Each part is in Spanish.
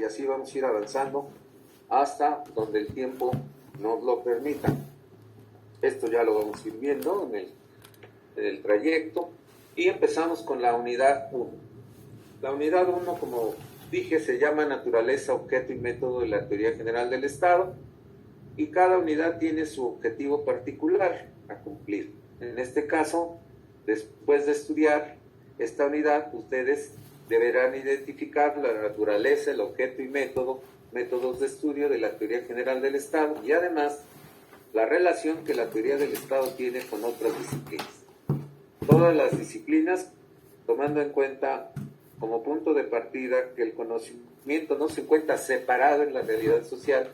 así vamos a ir avanzando hasta donde el tiempo nos lo permita. Esto ya lo vamos a ir viendo en el trayecto y empezamos con la unidad 1. La unidad 1, como dije, se llama Naturaleza, Objeto y Método de la Teoría General del Estado, y cada unidad tiene su objetivo particular a cumplir. En este caso, después de estudiar esta unidad, ustedes deberán identificar la naturaleza, el objeto y métodos de estudio de la Teoría General del Estado, y además la relación que la teoría del Estado tiene con otras disciplinas. Todas las disciplinas, tomando en cuenta como punto de partida que el conocimiento no se encuentra separado en la realidad social,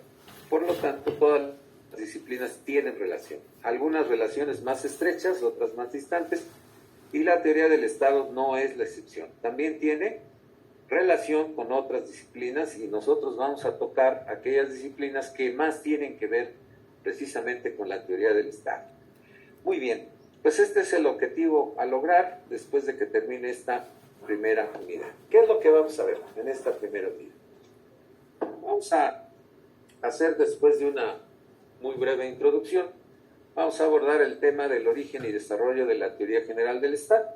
por lo tanto todas las disciplinas tienen relación. Algunas relaciones más estrechas, otras más distantes, y la teoría del Estado no es la excepción. También tiene relación con otras disciplinas y nosotros vamos a tocar aquellas disciplinas que más tienen que ver precisamente con la teoría del Estado. Muy bien, pues este es el objetivo a lograr después de que termine esta primera unidad. ¿Qué es lo que vamos a ver en esta primera unidad? Vamos a hacer, después de una muy breve introducción, vamos a abordar el tema del origen y desarrollo de la teoría general del Estado.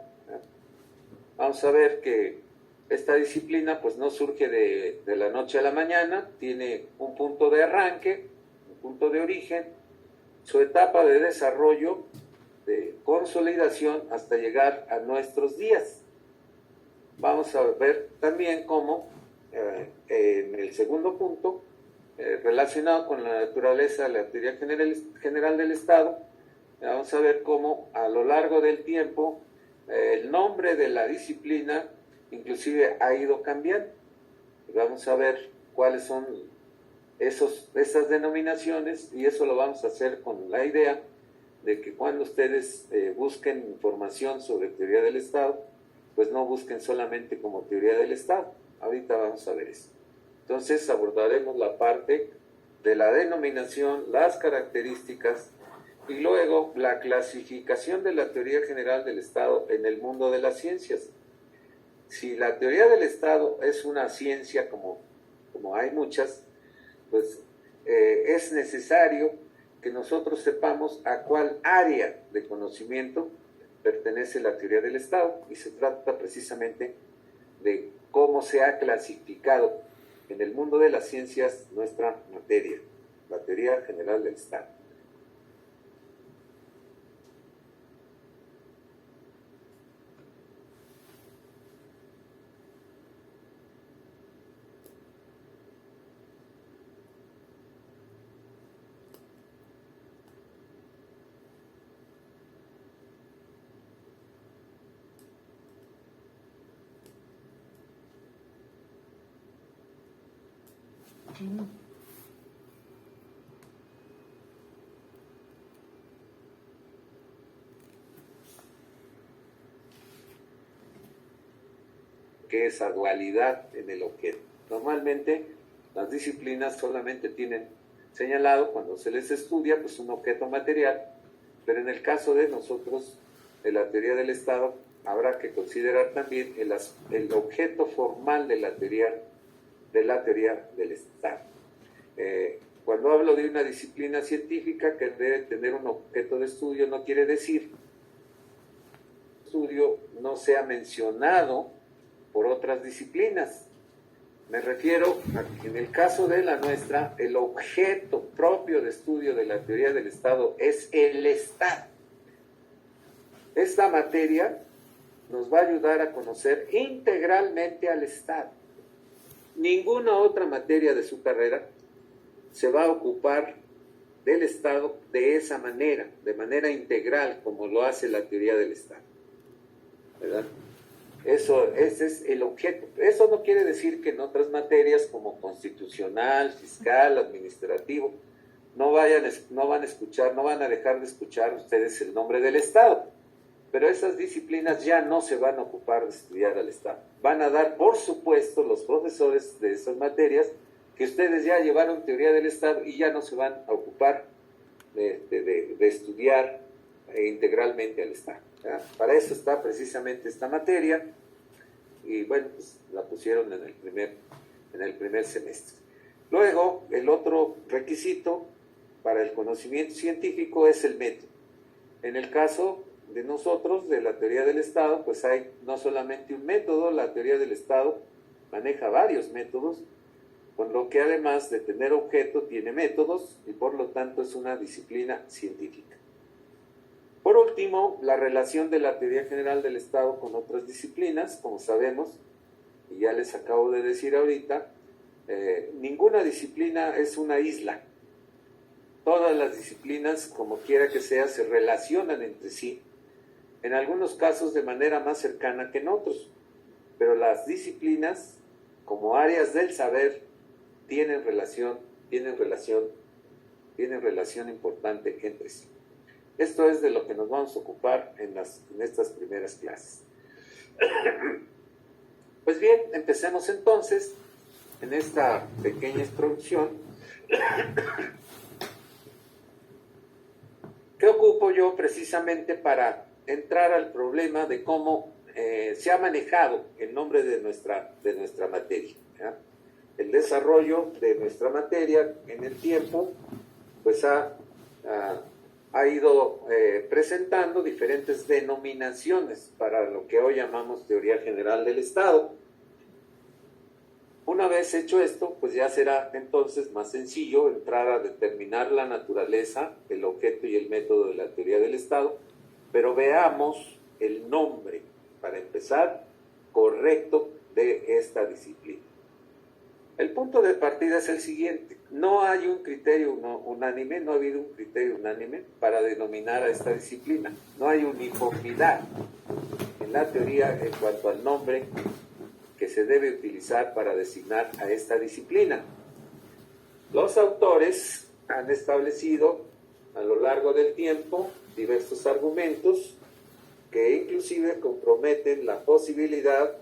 Vamos a ver que esta disciplina pues no surge de la noche a la mañana, tiene un punto de arranque, un punto de origen, su etapa de desarrollo, de consolidación hasta llegar a nuestros días. Vamos a ver también cómo en el segundo punto, relacionado con la naturaleza de la teoría general del Estado, vamos a ver cómo a lo largo del tiempo el nombre de la disciplina inclusive ha ido cambiando. Vamos a ver cuáles son esas denominaciones, y eso lo vamos a hacer con la idea de que cuando ustedes busquen información sobre teoría del Estado, pues no busquen solamente como teoría del Estado. Ahorita vamos a ver eso. Entonces abordaremos la parte de la denominación, las características y luego la clasificación de la teoría general del Estado en el mundo de las ciencias. Si la teoría del Estado es una ciencia, como hay muchas, pues es necesario que nosotros sepamos a cuál área de conocimiento pertenece la teoría del Estado, y se trata precisamente de cómo se ha clasificado en el mundo de las ciencias nuestra materia, la teoría general del Estado. Que esa dualidad en el objeto. Normalmente las disciplinas solamente tienen señalado, cuando se les estudia, pues un objeto material, pero en el caso de nosotros, de la teoría del Estado, habrá que considerar también el objeto formal de la teoría del Estado. Cuando hablo de una disciplina científica que debe tener un objeto de estudio, no quiere decir que el estudio no sea mencionado por otras disciplinas. Me refiero a que en el caso de la nuestra, el objeto propio de estudio de la teoría del Estado es el Estado. Esta materia nos va a ayudar a conocer integralmente al Estado. Ninguna otra materia de su carrera se va a ocupar del Estado de esa manera, de manera integral, como lo hace la teoría del Estado, ¿verdad? Ese es el objeto. Eso no quiere decir que en otras materias como constitucional, fiscal, administrativo, no van a dejar de escuchar ustedes el nombre del Estado, pero esas disciplinas ya no se van a ocupar de estudiar al Estado. Van a dar, por supuesto, los profesores de esas materias que ustedes ya llevaron teoría del Estado y ya no se van a ocupar de estudiar integralmente al Estado. Para eso está precisamente esta materia, y bueno, pues la pusieron en en el primer semestre. Luego, el otro requisito para el conocimiento científico es el método. En el caso de nosotros, de la teoría del Estado, pues hay no solamente un método, la teoría del Estado maneja varios métodos, con lo que además de tener objeto, tiene métodos y por lo tanto es una disciplina científica. Por último, la relación de la teoría general del Estado con otras disciplinas, como sabemos, y ya les acabo de decir ahorita, ninguna disciplina es una isla. Todas las disciplinas, como quiera que sea, se relacionan entre sí, en algunos casos de manera más cercana que en otros, pero las disciplinas, como áreas del saber, tienen relación importante entre sí. Esto es de lo que nos vamos a ocupar en estas primeras clases. Pues bien, empecemos entonces en esta pequeña introducción. ¿Qué ocupo yo precisamente para entrar al problema de cómo se ha manejado el nombre de nuestra materia? ¿Ya? El desarrollo de nuestra materia en el tiempo pues ha ido presentando diferentes denominaciones para lo que hoy llamamos teoría general del Estado. Una vez hecho esto, pues ya será entonces más sencillo entrar a determinar la naturaleza, el objeto y el método de la teoría del Estado, pero veamos el nombre, para empezar, correcto de esta disciplina. El punto de partida es el siguiente: no hay un criterio unánime, no ha habido un criterio unánime para denominar a esta disciplina. No hay uniformidad en la teoría en cuanto al nombre que se debe utilizar para designar a esta disciplina. Los autores han establecido a lo largo del tiempo diversos argumentos que inclusive comprometen la posibilidad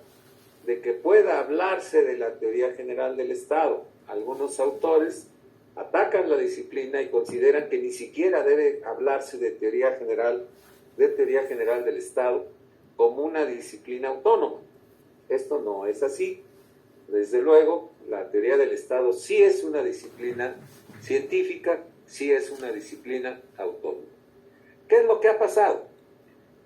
de que pueda hablarse de la teoría general del Estado. Algunos autores atacan la disciplina y consideran que ni siquiera debe hablarse de teoría general del Estado como una disciplina autónoma. Esto no es así. Desde luego, la teoría del Estado sí es una disciplina científica, sí es una disciplina autónoma. ¿Qué es lo que ha pasado?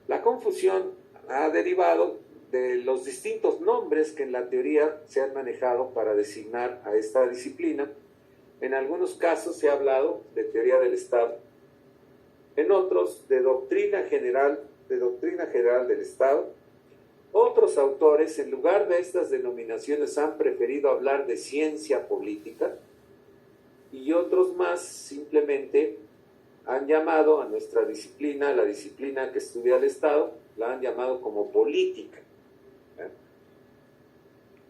La confusión ha derivado de los distintos nombres que en la teoría se han manejado para designar a esta disciplina. En algunos casos se ha hablado de teoría del Estado, en otros de doctrina general del Estado. Otros autores, en lugar de estas denominaciones, han preferido hablar de ciencia política, y otros más simplemente han llamado a nuestra disciplina, la disciplina que estudia el Estado, la han llamado como política.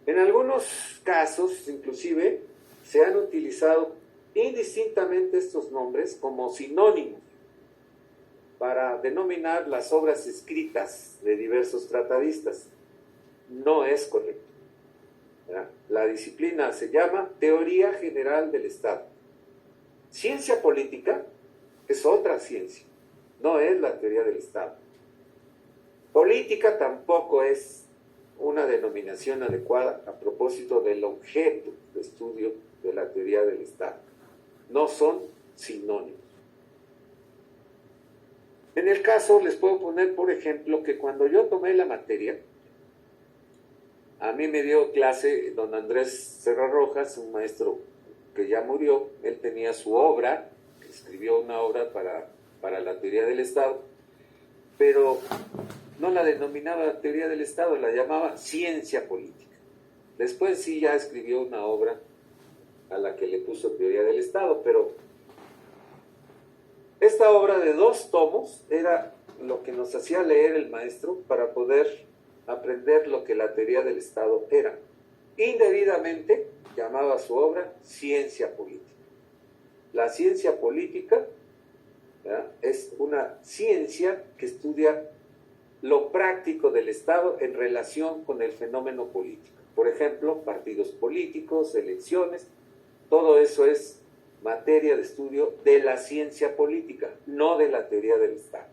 En algunos casos, inclusive, se han utilizado indistintamente estos nombres como sinónimos para denominar las obras escritas de diversos tratadistas. No es correcto. La disciplina se llama Teoría General del Estado. Ciencia política es otra ciencia, no es la teoría del Estado. Política tampoco es una denominación adecuada a propósito del objeto de estudio de la teoría del Estado. No son sinónimos. En el caso, les puedo poner, por ejemplo, que cuando yo tomé la materia, a mí me dio clase don Andrés Serra Rojas, un maestro que ya murió. Él tenía su obra, escribió una obra para la teoría del Estado, pero no la denominaba teoría del Estado, la llamaba ciencia política. Después sí ya escribió una obra a la que le puso teoría del Estado, pero esta obra de 2 tomos era lo que nos hacía leer el maestro para poder aprender lo que la teoría del Estado era. Indebidamente llamaba su obra ciencia política. La ciencia política, ¿verdad?, es una ciencia que estudia lo práctico del Estado en relación con el fenómeno político. Por ejemplo, partidos políticos, elecciones, todo eso es materia de estudio de la ciencia política, no de la teoría del Estado.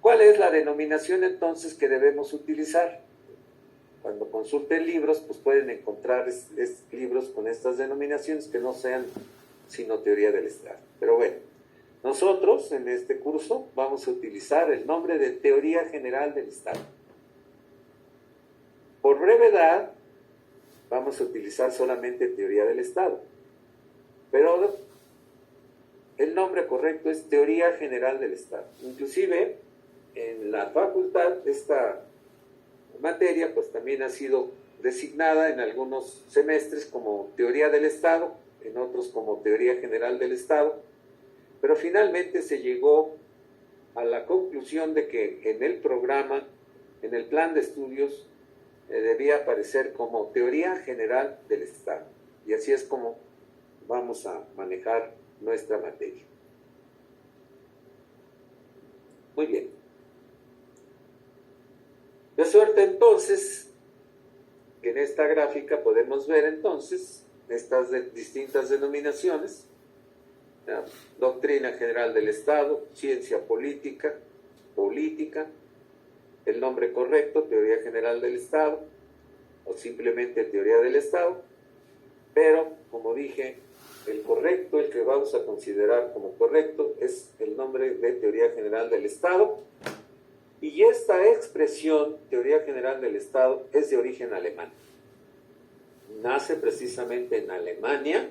¿Cuál es la denominación entonces que debemos utilizar? cuando consulten libros, pues pueden encontrar libros con estas denominaciones que no sean sino teoría del Estado. Pero bueno, nosotros en este curso vamos a utilizar el nombre de Teoría General del Estado. Por brevedad, vamos a utilizar solamente Teoría del Estado. Pero el nombre correcto es Teoría General del Estado. Inclusive, en la facultad, esta materia pues también ha sido designada en algunos semestres como Teoría del Estado, en otros como Teoría General del Estado, pero finalmente se llegó a la conclusión de que en el programa, en el plan de estudios, debía aparecer como Teoría General del Estado. Y así es como vamos a manejar nuestra materia. Muy bien. De suerte entonces que en esta gráfica podemos ver entonces estas distintas denominaciones: doctrina general del Estado, ciencia política, el nombre correcto, teoría general del Estado, o simplemente teoría del Estado, pero como dije, el correcto, el que vamos a considerar como correcto, es el nombre de teoría general del Estado. Y esta expresión, teoría general del Estado, es de origen alemán. Nace precisamente en Alemania.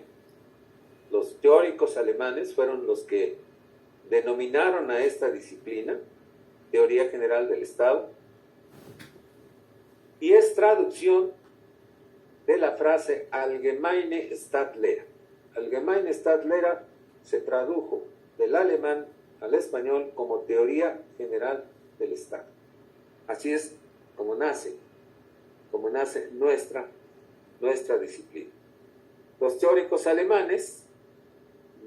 Los teóricos alemanes fueron los que denominaron a esta disciplina teoría general del Estado. Y es traducción de la frase Allgemeine Stadtlehre. Allgemeine Stadtlehre se tradujo del alemán al español como teoría general del Estado. Así es como nace nuestra disciplina. Los teóricos alemanes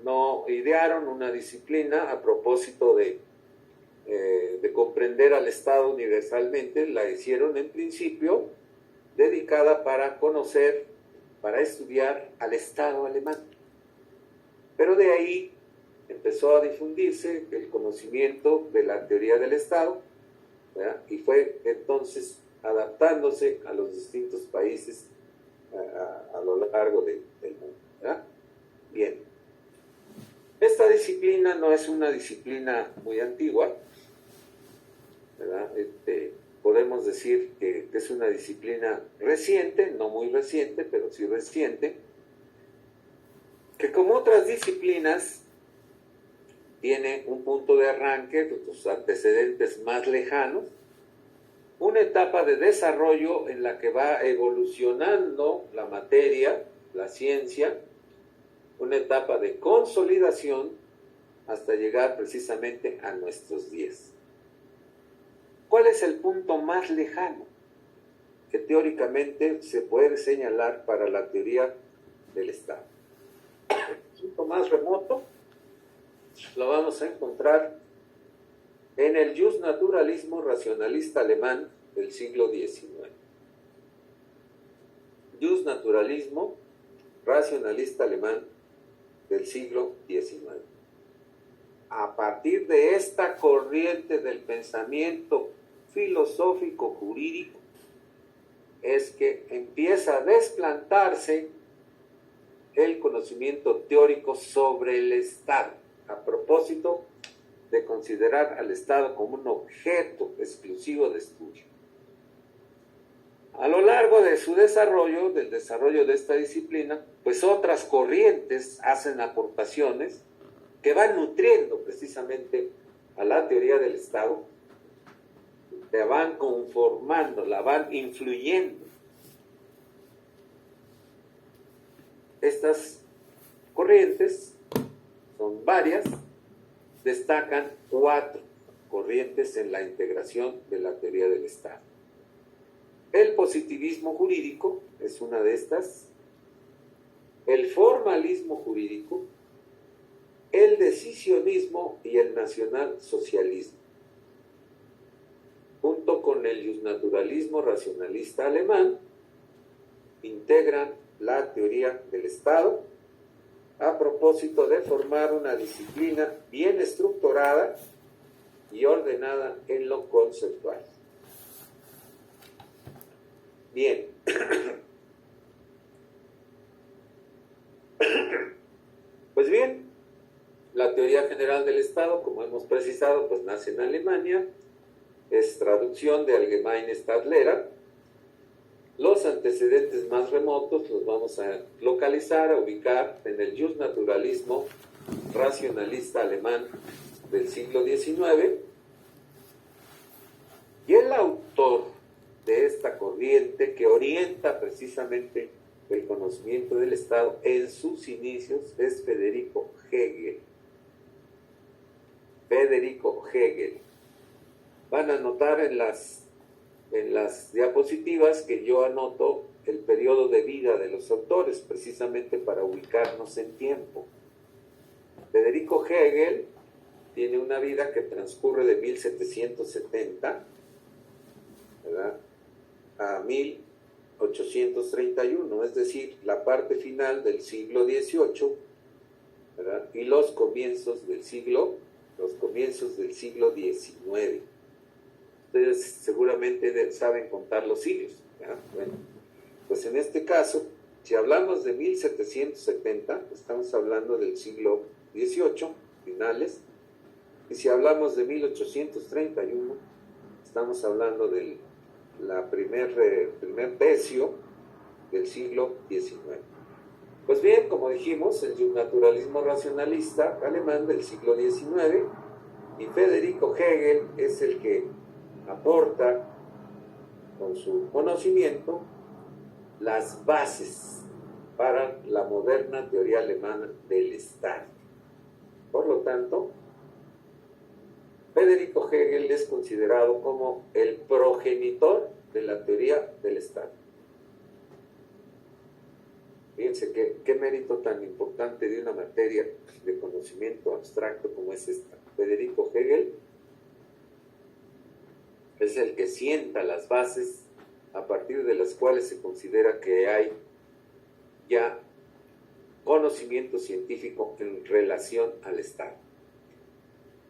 no idearon una disciplina a propósito de comprender al Estado universalmente, la hicieron en principio dedicada para conocer, para estudiar al Estado alemán. Pero de ahí empezó a difundirse el conocimiento de la teoría del Estado, ¿verdad? Y fue entonces adaptándose a los distintos países a lo largo del mundo, ¿verdad? Bien. Esta disciplina no es una disciplina muy antigua, ¿verdad? Podemos decir que es una disciplina reciente, no muy reciente, pero sí reciente, que como otras disciplinas tiene un punto de arranque, sus antecedentes más lejanos, una etapa de desarrollo en la que va evolucionando la materia, la ciencia, una etapa de consolidación hasta llegar precisamente a nuestros días. ¿Cuál es el punto más lejano que teóricamente se puede señalar para la teoría del Estado? El punto más remoto lo vamos a encontrar en el justnaturalismo racionalista alemán del siglo XIX. Justnaturalismo racionalista alemán del siglo XIX. A partir de esta corriente del pensamiento filosófico jurídico es que empieza a desplantarse el conocimiento teórico sobre el Estado, a propósito de considerar al Estado como un objeto exclusivo de estudio. A lo largo de su desarrollo, del desarrollo de esta disciplina, pues otras corrientes hacen aportaciones que van nutriendo precisamente a la teoría del Estado, la van conformando, la van influyendo. Estas corrientes son varias, destacan 4 corrientes en la integración de la teoría del Estado. El positivismo jurídico es una de estas, el formalismo jurídico, el decisionismo y el nacionalsocialismo. Junto con el justnaturalismo racionalista alemán, integran la teoría del Estado a propósito de formar una disciplina bien estructurada y ordenada en lo conceptual. Bien. Pues bien, la teoría general del Estado, como hemos precisado, pues nace en Alemania, es traducción de Allgemeine Stadtlehre. Los antecedentes más remotos los vamos a localizar, a ubicar en el Justnaturalismo racionalista alemán del siglo XIX, y el autor de esta corriente que orienta precisamente el conocimiento del Estado en sus inicios es Federico Hegel. Federico Hegel. Van a notar en las diapositivas que yo anoto el periodo de vida de los autores, precisamente para ubicarnos en tiempo. Federico Hegel tiene una vida que transcurre de 1770, ¿verdad?, a 1831, es decir, la parte final del siglo XVIII, ¿verdad?, y los comienzos del siglo XIX. Ustedes seguramente saben contar los siglos, ¿verdad? Bueno, pues en este caso, si hablamos de 1770, estamos hablando del siglo XVIII, finales, y si hablamos de 1831, estamos hablando del primer tercio del siglo XIX. Pues bien, como dijimos, el naturalismo racionalista alemán del siglo XIX, y Federico Hegel es el que aporta con su conocimiento las bases para la moderna teoría alemana del Estado. Por lo tanto, Federico Hegel es considerado como el progenitor de la teoría del Estado. Fíjense qué mérito tan importante de una materia de conocimiento abstracto como es esta. Federico Hegel es el que sienta las bases a partir de las cuales se considera que hay ya conocimiento científico en relación al Estado.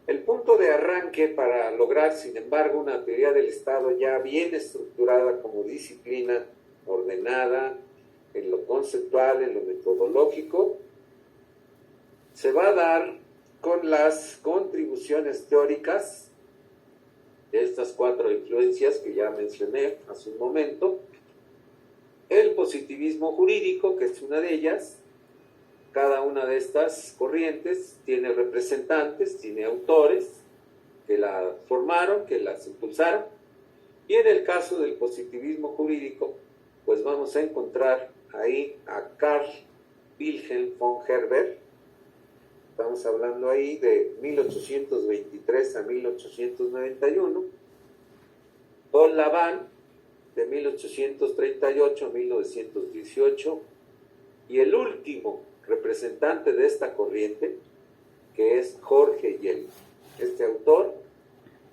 El punto de arranque para lograr, sin embargo, una teoría del Estado ya bien estructurada como disciplina ordenada en lo conceptual, en lo metodológico, se va a dar con las contribuciones teóricas de estas 4 influencias que ya mencioné hace un momento. El positivismo jurídico, que es una de ellas. Cada una de estas corrientes tiene representantes, tiene autores que la formaron, que las impulsaron. Y en el caso del positivismo jurídico, pues vamos a encontrar ahí a Karl Wilhelm von Herder. Estamos hablando ahí de 1823 a 1891. Paul Laban, de 1838 a 1918. Y el último representante de esta corriente, que es Jorge Jellinek. Este autor,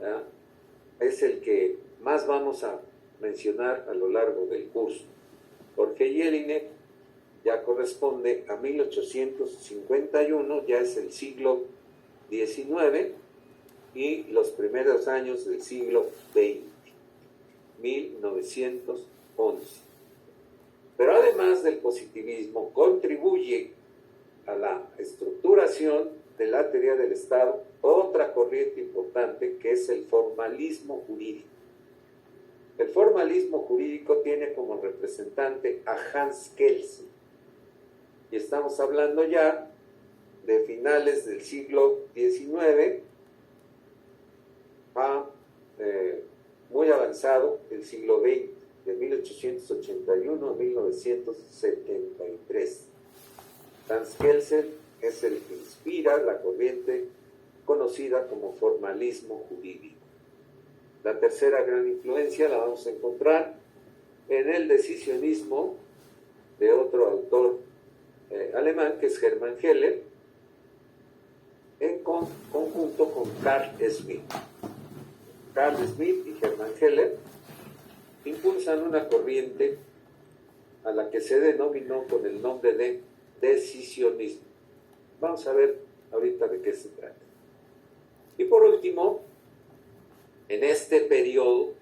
¿verdad?, es el que más vamos a mencionar a lo largo del curso. Jorge Jellinek ya corresponde a 1851, ya es el siglo XIX y los primeros años del siglo XX, 1911. Pero además del positivismo, contribuye a la estructuración de la teoría del Estado otra corriente importante, que es el formalismo jurídico. El formalismo jurídico tiene como representante a Hans Kelsen, y estamos hablando ya de finales del siglo XIX a muy avanzado el siglo XX, de 1881 a 1973. Hans Kelsen es el que inspira la corriente conocida como formalismo jurídico. La tercera gran influencia la vamos a encontrar en el decisionismo de otro autor alemán, que es Hermann Heller, en conjunto con Carl Schmitt. Carl Schmitt y Hermann Heller impulsan una corriente a la que se denominó con el nombre de decisionismo. Vamos a ver ahorita de qué se trata. Y por último, en este periodo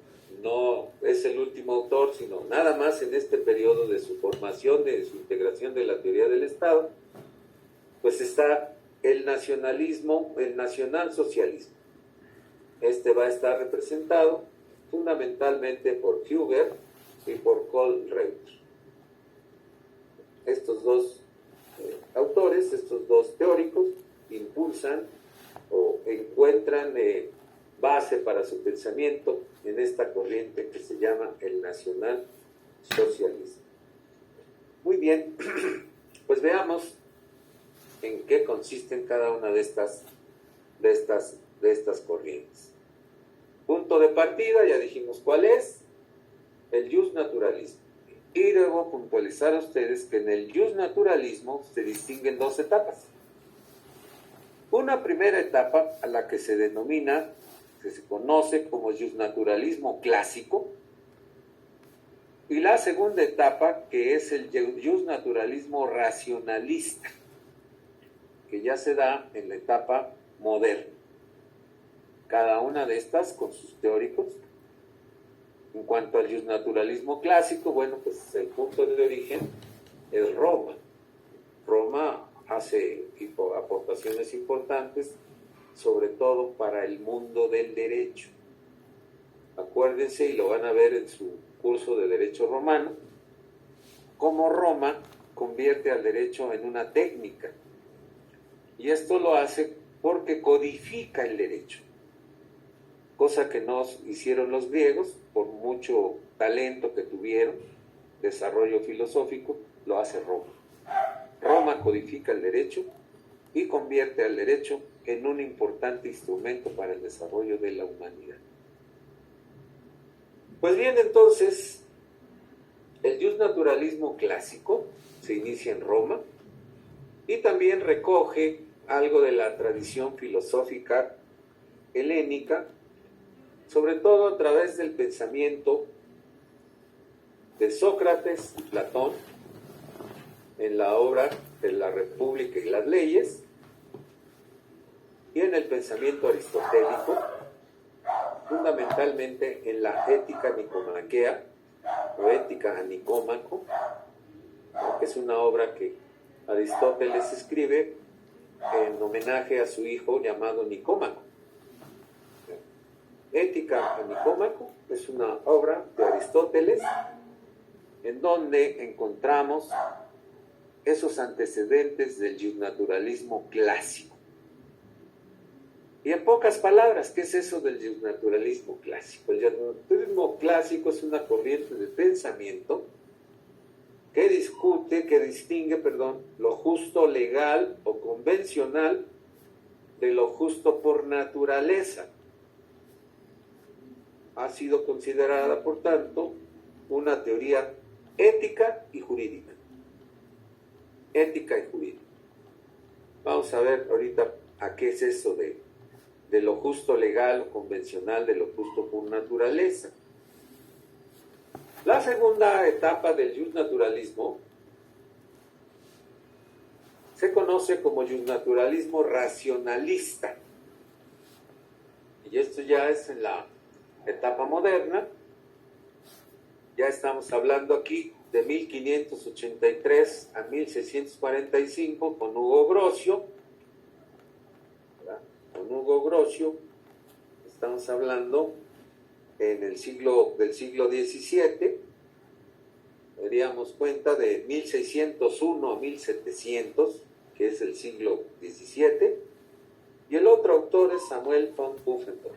no es el último autor, sino nada más en este periodo de su formación, de su integración de la teoría del Estado, pues está el nacionalismo, el nacionalsocialismo. Este va a estar representado fundamentalmente por Huber y por Kohlreuter. Estos dos autores, estos dos teóricos, impulsan o encuentran base para su pensamiento en esta corriente que se llama el nacionalsocialismo. Muy bien, pues veamos en qué consisten cada una de estas corrientes. Punto de partida, ya dijimos cuál es, el justnaturalismo. Y debo puntualizar a ustedes que en el justnaturalismo se distinguen dos etapas. Una primera etapa a la que se denomina, que se conoce como justnaturalismo clásico, y la segunda etapa que es el justnaturalismo racionalista, que ya se da en la etapa moderna. Cada una de estas con sus teóricos. En cuanto al justnaturalismo clásico, bueno, pues el punto de origen es Roma. Roma hace aportaciones importantes, sobre todo para el mundo del derecho. Acuérdense, y lo van a ver en su curso de Derecho Romano, cómo Roma convierte al derecho en una técnica. Y esto lo hace porque codifica el derecho, cosa que no hicieron los griegos, por mucho talento que tuvieron, desarrollo filosófico, lo hace Roma. Roma codifica el derecho y convierte al derecho en un importante instrumento para el desarrollo de la humanidad. Pues bien, entonces, el justnaturalismo clásico se inicia en Roma y también recoge algo de la tradición filosófica helénica, sobre todo a través del pensamiento de Sócrates y Platón en la obra de la República y las Leyes, y en el pensamiento aristotélico, fundamentalmente en la Ética nicomaquea o Ética a Nicómaco, que es una obra que Aristóteles escribe en homenaje a su hijo llamado Nicómaco. Ética a Nicómaco es una obra de Aristóteles en donde encontramos esos antecedentes del justnaturalismo clásico. Y en pocas palabras, ¿qué es eso del justnaturalismo clásico? El justnaturalismo clásico es una corriente de pensamiento que distingue, lo justo legal o convencional de lo justo por naturaleza. Ha sido considerada, por tanto, una teoría ética y jurídica. Ética y jurídica. Vamos a ver ahorita a qué es eso de lo justo legal o convencional, de lo justo por naturaleza. La segunda etapa del justnaturalismo se conoce como justnaturalismo racionalista. Y esto ya es en la etapa moderna. Ya estamos hablando aquí de 1583 a 1645 con Hugo Grocio. Con Hugo Grocio estamos hablando en el del siglo XVII. Daríamos cuenta de 1601 a 1700, que es el siglo XVII, y el otro autor es Samuel von Pufendorf.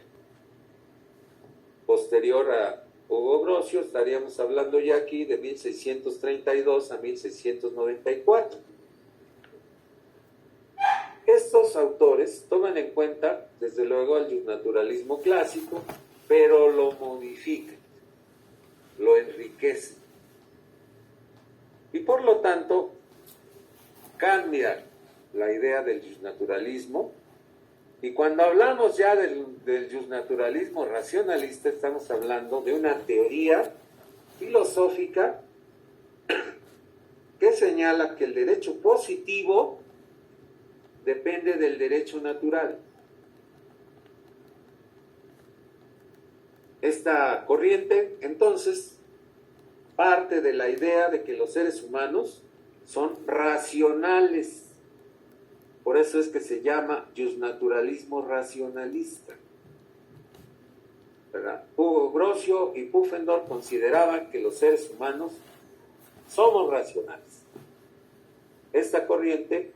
Posterior a Hugo Grocio estaríamos hablando ya aquí de 1632 a 1694. Estos autores toman en cuenta, desde luego, el justnaturalismo clásico, pero lo modifican, lo enriquecen. Y por lo tanto, cambia la idea del justnaturalismo. Y cuando hablamos ya del justnaturalismo racionalista, estamos hablando de una teoría filosófica que señala que el derecho positivo depende del derecho natural. Esta corriente, entonces, parte de la idea de que los seres humanos son racionales. Por eso es que se llama justnaturalismo racionalista, ¿verdad? Grocio y Pufendorf consideraban que los seres humanos somos racionales. Esta corriente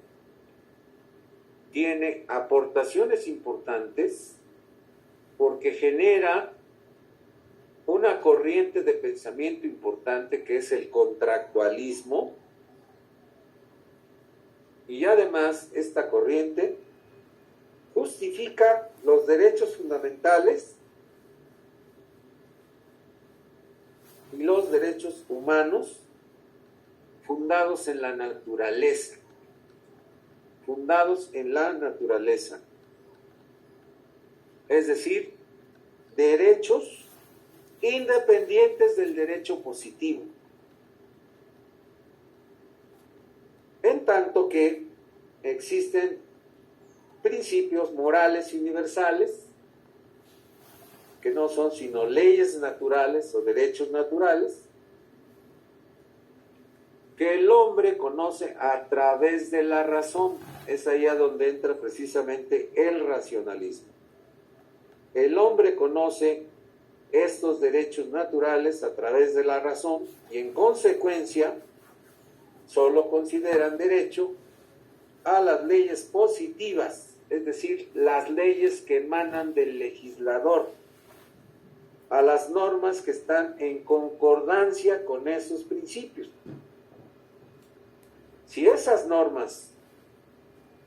tiene aportaciones importantes porque genera una corriente de pensamiento importante que es el contractualismo, y además esta corriente justifica los derechos fundamentales y los derechos humanos fundados en la naturaleza, es decir, derechos independientes del derecho positivo, en tanto que existen principios morales universales que no son sino leyes naturales o derechos naturales que el hombre conoce a través de la razón. Es ahí a donde entra precisamente el racionalismo. El hombre conoce estos derechos naturales a través de la razón y en consecuencia solo consideran derecho a las leyes positivas, es decir, las leyes que emanan del legislador, a las normas que están en concordancia con esos principios. Si esas normas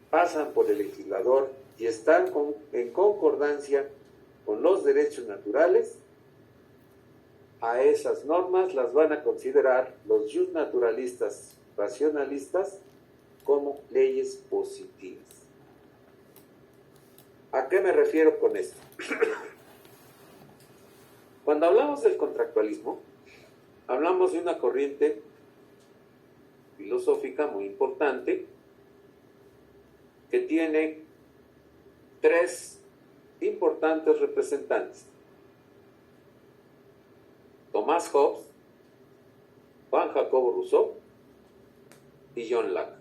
pasan por el legislador y están en concordancia con los derechos naturales, a esas normas las van a considerar los justnaturalistas racionalistas como leyes positivas. ¿A qué me refiero con esto? Cuando hablamos del contractualismo, hablamos de una corriente filosófica muy importante que tiene tres importantes representantes: Thomas Hobbes, Juan Jacobo Rousseau y John Locke.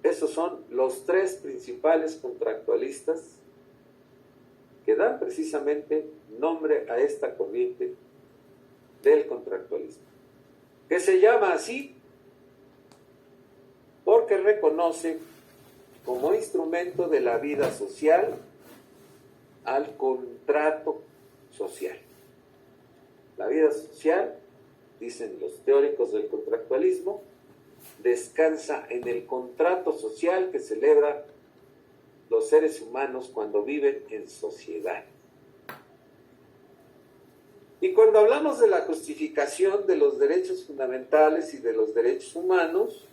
Esos son los tres principales contractualistas que dan precisamente nombre a esta corriente del contractualismo, que se llama así porque reconoce como instrumento de la vida social al contrato social. La vida social, dicen los teóricos del contractualismo, descansa en el contrato social que celebran los seres humanos cuando viven en sociedad. Y cuando hablamos de la justificación de los derechos fundamentales y de los derechos humanos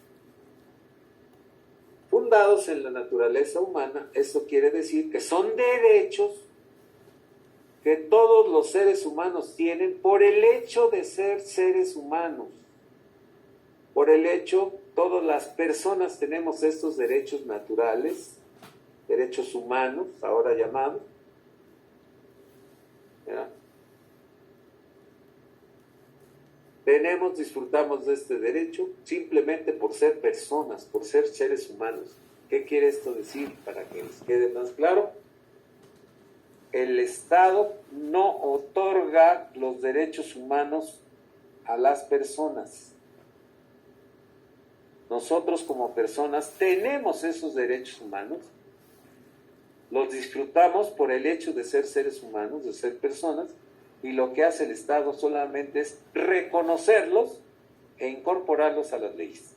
fundados en la naturaleza humana, eso quiere decir que son derechos que todos los seres humanos tienen por el hecho de ser seres humanos. Por el hecho, todas las personas tenemos estos derechos naturales, derechos humanos, ahora llamados, ¿verdad? Disfrutamos de este derecho simplemente por ser personas, por ser seres humanos. ¿Qué quiere esto decir? Para que les quede más claro, el Estado no otorga los derechos humanos a las personas. Nosotros como personas tenemos esos derechos humanos, los disfrutamos por el hecho de ser seres humanos, de ser personas, y lo que hace el Estado solamente es reconocerlos e incorporarlos a las leyes.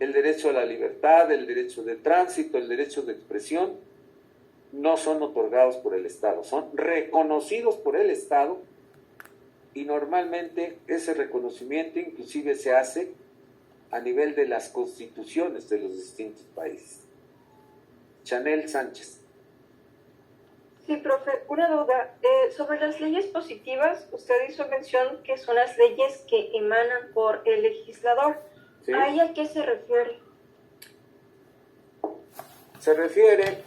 El derecho a la libertad, el derecho de tránsito, el derecho de expresión, no son otorgados por el Estado, son reconocidos por el Estado, y normalmente ese reconocimiento inclusive se hace a nivel de las constituciones de los distintos países. Chanel Sánchez. Sí, profe, una duda. Sobre las leyes positivas, usted hizo mención que son las leyes que emanan por el legislador. ¿Sí? ¿A qué se refiere? Se refiere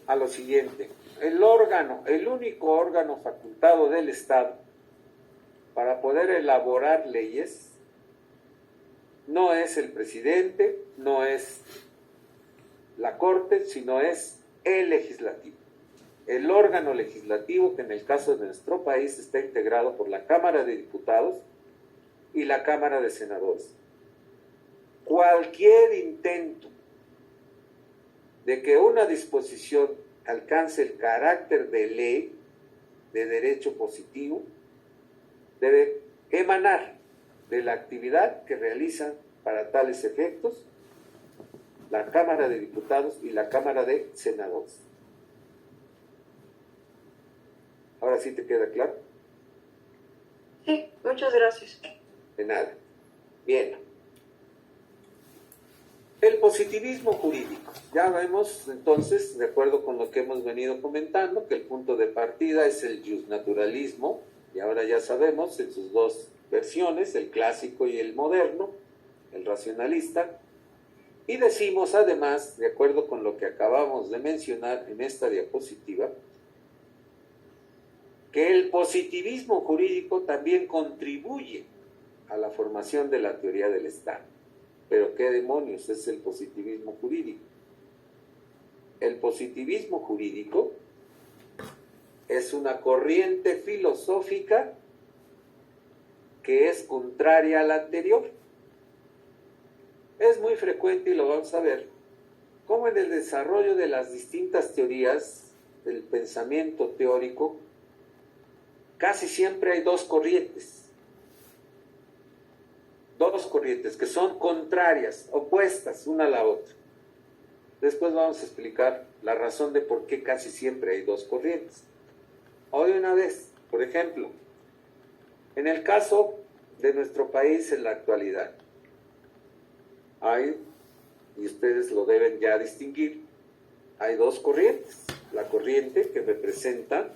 a lo siguiente. el único órgano facultado del Estado para poder elaborar leyes no es el presidente, no es la Corte, sino es el legislativo. El órgano legislativo, que en el caso de nuestro país está integrado por la Cámara de Diputados y la Cámara de Senadores. Cualquier intento de que una disposición alcance el carácter de ley, de derecho positivo, debe emanar de la actividad que realizan para tales efectos la Cámara de Diputados y la Cámara de Senadores. ¿Ahora sí te queda claro? Sí, muchas gracias. De nada. Bien. El positivismo jurídico. Ya vemos entonces, de acuerdo con lo que hemos venido comentando, que el punto de partida es el justnaturalismo, y ahora ya sabemos en sus dos versiones, el clásico y el moderno, el racionalista, y decimos además, de acuerdo con lo que acabamos de mencionar en esta diapositiva, que el positivismo jurídico también contribuye a la formación de la teoría del Estado. Pero ¿qué demonios es el positivismo jurídico? El positivismo jurídico es una corriente filosófica que es contraria a la anterior. Es muy frecuente, y lo vamos a ver, cómo en el desarrollo de las distintas teorías del pensamiento teórico, casi siempre hay dos corrientes que son contrarias, opuestas una a la otra. Después vamos a explicar la razón de por qué casi siempre hay dos corrientes. O de una vez, por ejemplo, en el caso de nuestro país en la actualidad, hay, y ustedes lo deben ya distinguir, hay dos corrientes. La corriente que representa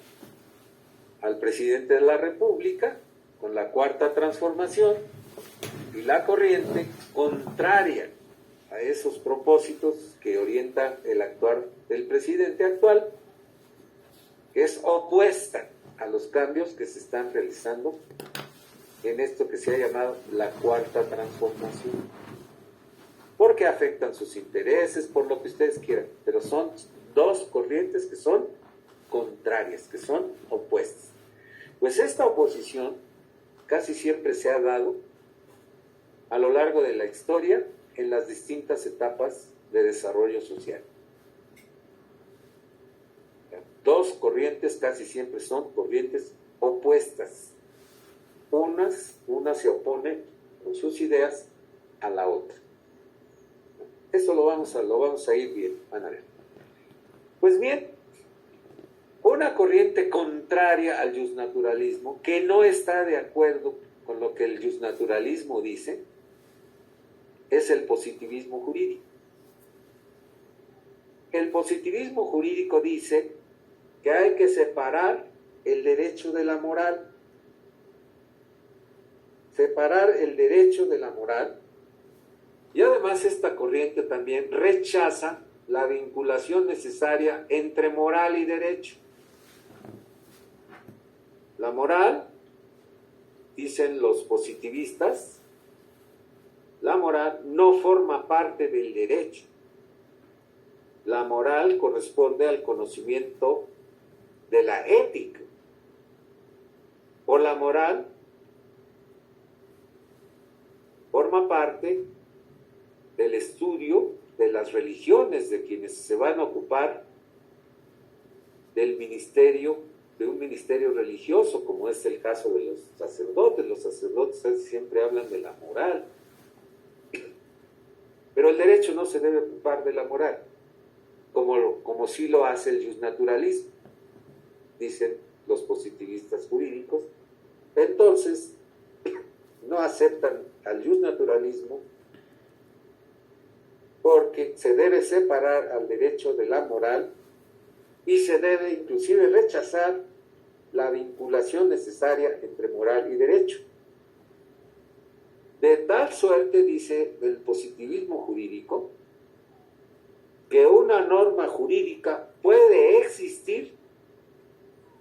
al presidente de la República con la Cuarta Transformación y la corriente contraria a esos propósitos que orienta el actuar del presidente actual, que es opuesta a los cambios que se están realizando en esto que se ha llamado la Cuarta Transformación, porque afectan sus intereses, por lo que ustedes quieran, pero son dos corrientes que son contrarias, que son opuestas. Pues esta oposición casi siempre se ha dado a lo largo de la historia en las distintas etapas de desarrollo social. Dos corrientes casi siempre son corrientes opuestas. Una se opone con sus ideas a la otra. Eso lo vamos a ir bien, van a ver. Pues bien, una corriente contraria al justnaturalismo, que no está de acuerdo con lo que el justnaturalismo dice, es el positivismo jurídico. El positivismo jurídico dice que hay que separar el derecho de la moral. Separar el derecho de la moral. Y además esta corriente también rechaza la vinculación necesaria entre moral y derecho. La moral, dicen los positivistas, la moral no forma parte del derecho. La moral corresponde al conocimiento de la ética. O la moral forma parte del estudio de las religiones, de quienes se van a ocupar del ministerio, de un ministerio religioso, como es el caso de los sacerdotes. Los sacerdotes siempre hablan de la moral. Pero el derecho no se debe ocupar de la moral, como sí lo hace el justnaturalismo, dicen los positivistas jurídicos. Entonces, no aceptan al justnaturalismo porque se debe separar al derecho de la moral y se debe inclusive rechazar la vinculación necesaria entre moral y derecho. De tal suerte, dice el positivismo jurídico, que una norma jurídica puede existir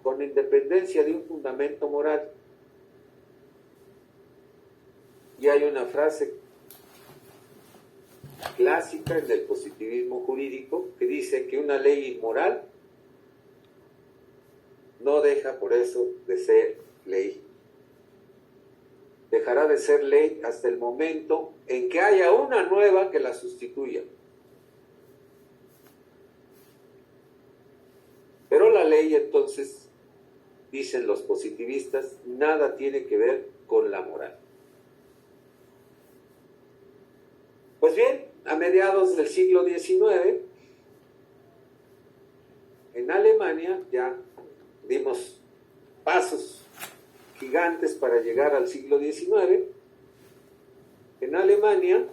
con independencia de un fundamento moral. Y hay una frase clásica en el positivismo jurídico que dice que una ley inmoral no deja por eso de ser ley. Dejará de ser ley hasta el momento en que haya una nueva que la sustituya. Pero la ley, entonces, dicen los positivistas, nada tiene que ver con la moral. Pues bien, a mediados del siglo XIX, en Alemania ya dimos pasos gigantes para llegar al siglo XIX. En Alemania,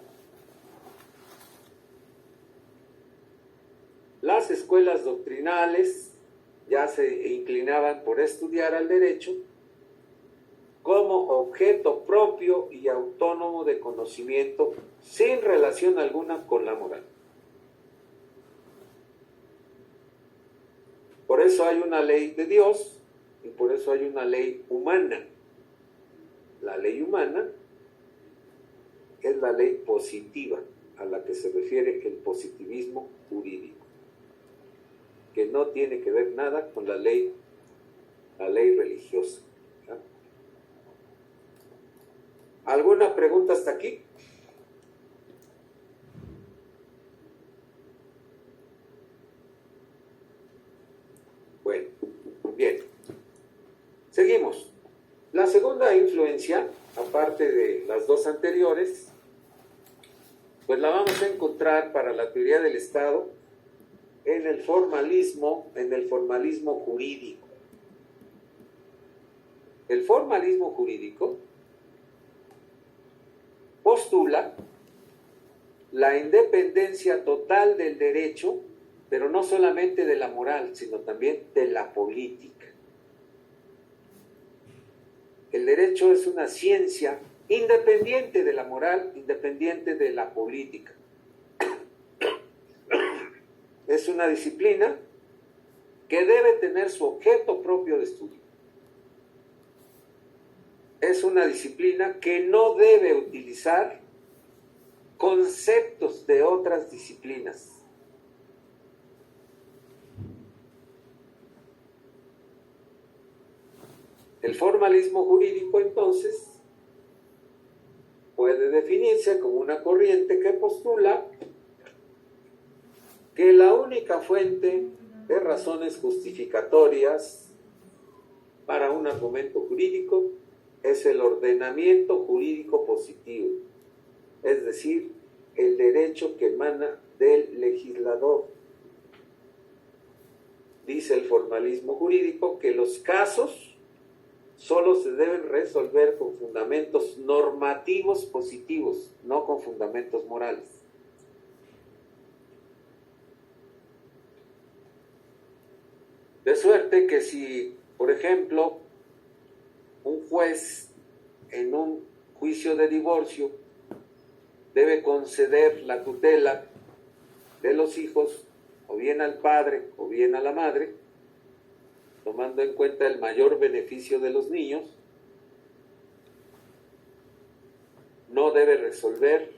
las escuelas doctrinales ya se inclinaban por estudiar al derecho como objeto propio y autónomo de conocimiento sin relación alguna con la moral. Por eso hay una ley de Dios y por eso hay una ley humana. La ley humana es la ley positiva a la que se refiere el positivismo jurídico, que no tiene que ver nada con la ley religiosa. ¿Ya? ¿Alguna pregunta hasta aquí? Bueno, bien. Seguimos. La segunda influencia, aparte de las dos anteriores, pues la vamos a encontrar para la teoría del Estado en el formalismo jurídico. El formalismo jurídico postula la independencia total del derecho, pero no solamente de la moral, sino también de la política. El derecho es una ciencia independiente de la moral, independiente de la política. Es una disciplina que debe tener su objeto propio de estudio. Es una disciplina que no debe utilizar conceptos de otras disciplinas. El formalismo jurídico, entonces, puede definirse como una corriente que postula que la única fuente de razones justificatorias para un argumento jurídico es el ordenamiento jurídico positivo, es decir, el derecho que emana del legislador. Dice el formalismo jurídico que los casos solo se deben resolver con fundamentos normativos positivos, no con fundamentos morales. De suerte que si, por ejemplo, un juez en un juicio de divorcio debe conceder la tutela de los hijos, o bien al padre o bien a la madre, tomando en cuenta el mayor beneficio de los niños, no debe resolver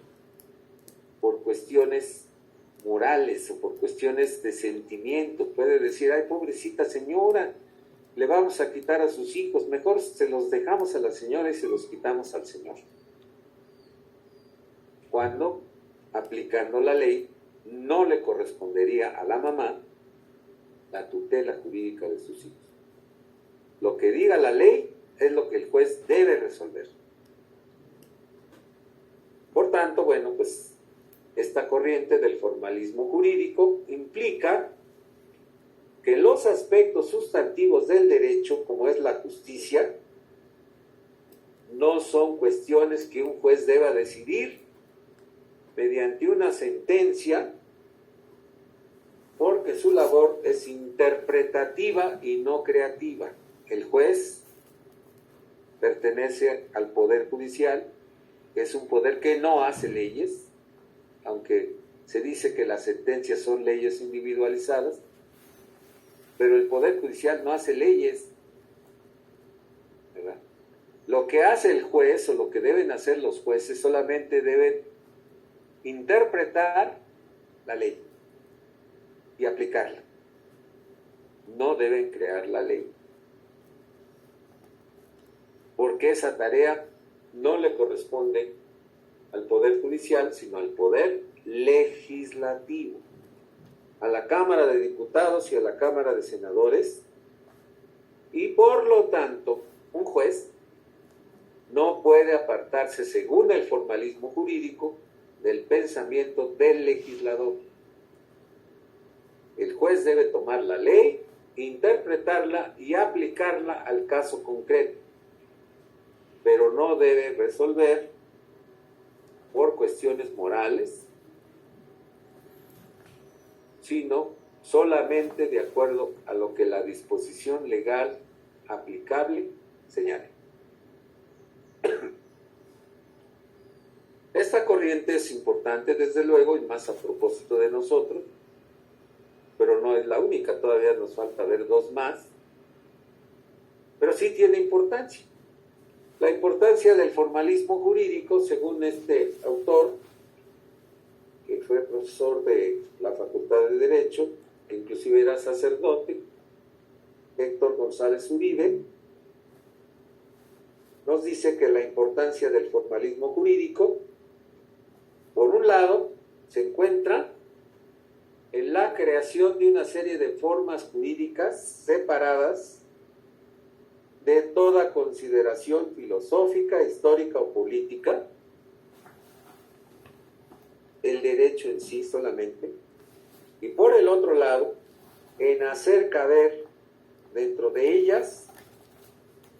por cuestiones morales o por cuestiones de sentimiento. Puede decir, ay, pobrecita señora, le vamos a quitar a sus hijos, mejor se los dejamos a la señora y se los quitamos al señor. Cuando, aplicando la ley, no le correspondería a la mamá la tutela jurídica de sus hijos. Lo que diga la ley es lo que el juez debe resolver. Por tanto, bueno, pues esta corriente del formalismo jurídico implica que los aspectos sustantivos del derecho, como es la justicia, no son cuestiones que un juez deba decidir mediante una sentencia, porque su labor es interpretativa y no creativa. El juez pertenece al Poder Judicial, que es un poder que no hace leyes, aunque se dice que las sentencias son leyes individualizadas, pero el Poder Judicial no hace leyes, ¿verdad? Lo que hace el juez o lo que deben hacer los jueces solamente deben interpretar la ley y aplicarla. No deben crear la ley, porque esa tarea no le corresponde al Poder Judicial, sino al Poder Legislativo, a la Cámara de Diputados y a la Cámara de Senadores, y por lo tanto, un juez no puede apartarse, según el formalismo jurídico, del pensamiento del legislador. El juez debe tomar la ley, interpretarla y aplicarla al caso concreto, pero no debe resolver por cuestiones morales, sino solamente de acuerdo a lo que la disposición legal aplicable señale. Esta corriente es importante, desde luego, y más a propósito de nosotros, pero no es la única, todavía nos falta ver dos más, pero sí tiene importancia. La importancia del formalismo jurídico, según este autor, que fue profesor de la Facultad de Derecho, que inclusive era sacerdote, Héctor González Uribe, nos dice que la importancia del formalismo jurídico, por un lado, se encuentra en la creación de una serie de formas jurídicas separadas de toda consideración filosófica, histórica o política, el derecho en sí solamente, y por el otro lado, en hacer caber dentro de ellas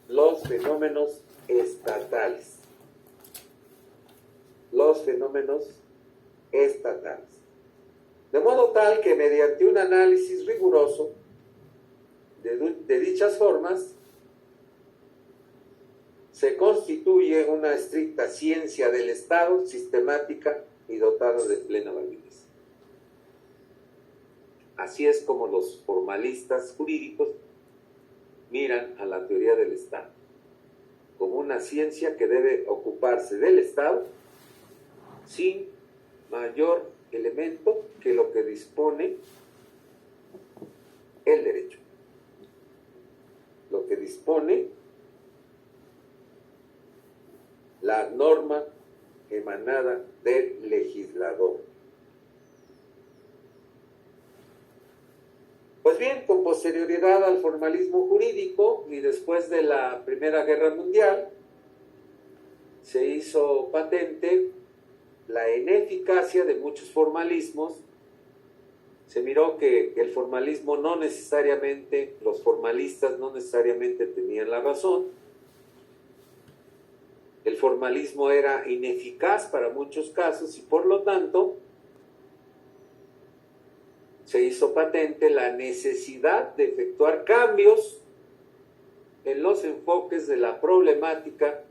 los fenómenos estatales. Los fenómenos estatales. De modo tal que mediante un análisis riguroso de dichas formas, se constituye una estricta ciencia del Estado, sistemática y dotada de plena validez. Así es como los formalistas jurídicos miran a la teoría del Estado, como una ciencia que debe ocuparse del Estado sin mayor elemento que lo que dispone el derecho, lo que dispone la norma emanada del legislador. Pues bien, con posterioridad al formalismo jurídico y después de la Primera Guerra Mundial, se hizo patente la ineficacia de muchos formalismos. Se miró que el formalismo no necesariamente, los formalistas no necesariamente tenían la razón. El formalismo era ineficaz para muchos casos y por lo tanto se hizo patente la necesidad de efectuar cambios en los enfoques de la problemática,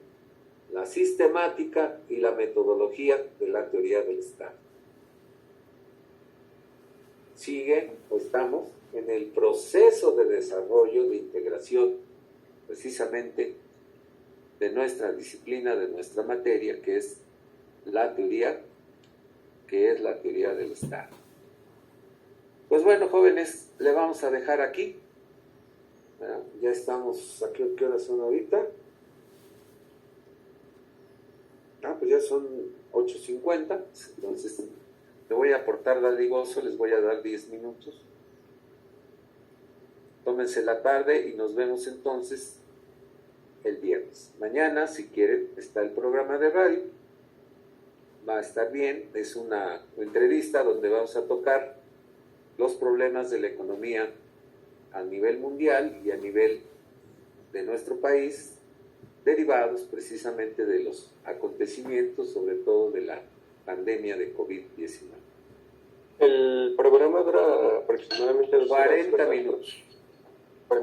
la sistemática y la metodología de la teoría del Estado. Sigue, o estamos, en el proceso de desarrollo, de integración, precisamente de nuestra disciplina, de nuestra materia, que es la teoría del Estado. Pues bueno, jóvenes, le vamos a dejar aquí. Ya estamos, ¿a qué horas son ahorita? Pues ya son 8:50, entonces le voy a aportar dadivoso, les voy a dar 10 minutos. Tómense la tarde y nos vemos entonces el viernes. Mañana, si quieren, está el programa de radio. Va a estar bien, es una entrevista donde vamos a tocar los problemas de la economía a nivel mundial y a nivel de nuestro país, derivados precisamente de los acontecimientos, sobre todo de la pandemia de COVID-19. El programa dura aproximadamente 40 minutos.